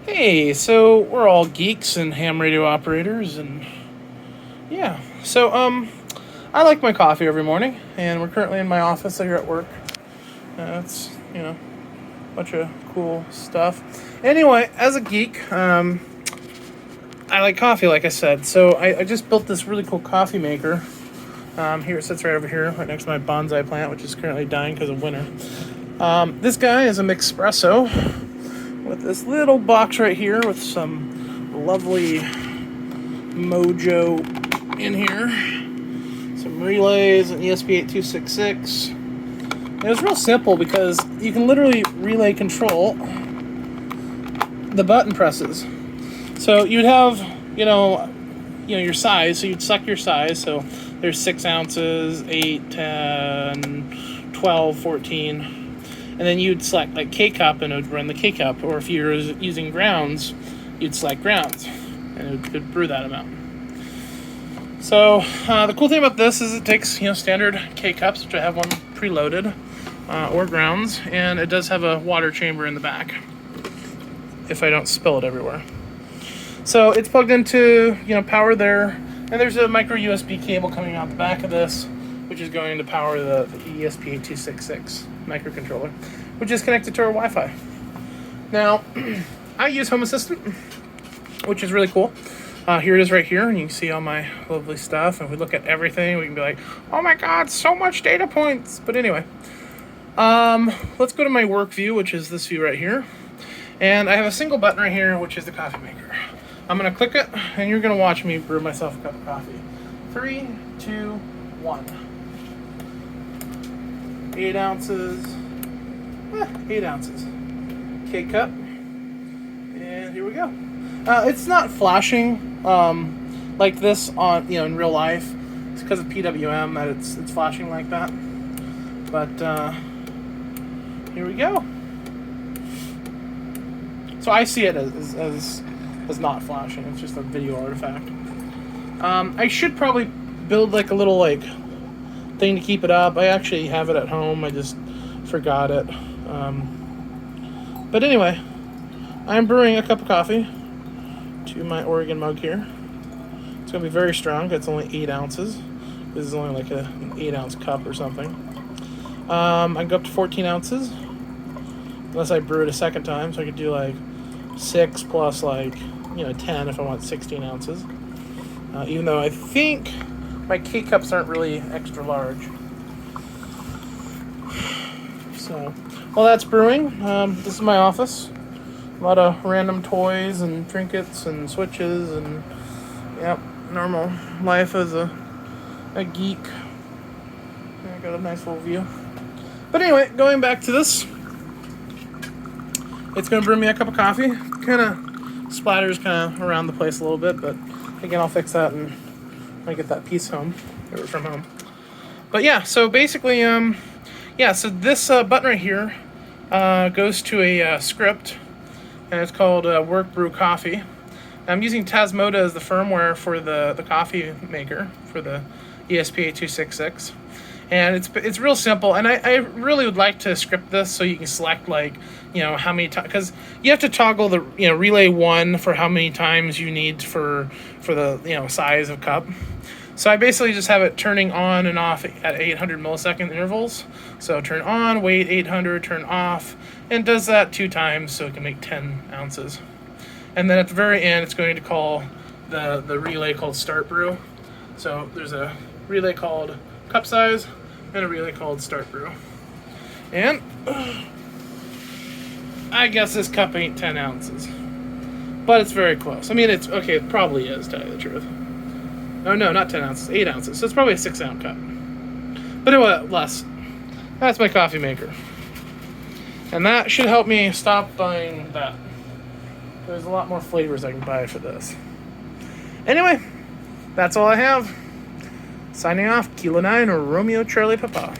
Hey, so we're all geeks and ham radio operators, and yeah. I like my coffee every morning, and we're currently in my office here at work. It's a bunch of cool stuff. Anyway, as a geek, I like coffee, like I said. So I just built this really cool coffee maker. Here it sits right over here, right next to my bonsai plant, which is currently dying because of winter. This guy is a Mixpresso with this little box right here with some lovely mojo in here, some relays, an ESP8266. And it was real simple because you can literally relay control the button presses. So you'd have, your size. So you'd select your size. So there's 6 ounces, 8, 10, 12, 14. And then you'd select like K-Cup and it would run the K-Cup. Or if you're using grounds, you'd select grounds and it would brew that amount. So the cool thing about this is it takes, standard K-Cups, which I have one preloaded, or grounds. And it does have a water chamber in the back if I don't spill it everywhere. So it's plugged into, power there. And there's a micro USB cable coming out the back of this, which is going to power the ESP8266 microcontroller, which is connected to our Wi-Fi. Now, I use Home Assistant, which is really cool. Here it is right here, and you can see all my lovely stuff. And if we look at everything, we can be like, oh my God, so much data points. But anyway, let's go to my work view, which is this view right here. And I have a single button right here, which is the coffee maker. I'm going to click it, and you're going to watch me brew myself a cup of coffee. 3, 2, 1. 8 ounces. 8 ounces. K-Cup. And here we go. It's not flashing like this on in real life. It's because of PWM that it's flashing like that. But here we go. So I see it as not flashing. It's just a video artifact. I should probably build like a little thing to keep it up. I actually have it at home. I just forgot it. But anyway, I'm brewing a cup of coffee to my Oregon mug here. It's going to be very strong. It's only 8 ounces. This is only like an 8-ounce cup or something. I can go up to 14 ounces. Unless I brew it a second time. So I could do 6 plus 10 if I want 16 ounces. Even though I think my K-Cups aren't really extra large. So, while that's brewing, this is my office. A lot of random toys and trinkets and switches and, normal life as a geek. I got a nice little view. But anyway, going back to this. It's going to brew me a cup of coffee. Kind of splatters around the place a little bit, but again, I'll fix that and I get that piece home, or from home. But yeah, so basically, so this button right here goes to a script, and it's called Work Brew Coffee. I'm using Tasmoda as the firmware for the coffee maker for the ESP8266, and it's real simple. And I really would like to script this so you can select how many times, because you have to toggle the relay 1 for how many times you need for the size of cup. So I basically just have it turning on and off at 800 millisecond intervals. So turn on, wait 800, turn off, and does that 2 times so it can make 10 ounces. And then at the very end, it's going to call the relay called Start Brew. So there's a relay called Cup Size and a relay called Start Brew. And I guess this cup ain't 10 ounces. But it's very close. I mean, it probably is, to tell you the truth. Oh, no, not 10 ounces, 8 ounces. So it's probably a 6-ounce cup. But anyway, less. That's my coffee maker. And that should help me stop buying that. There's a lot more flavors I can buy for this. Anyway, that's all I have. Signing off, Kilo 9 or Romeo Charlie Papa.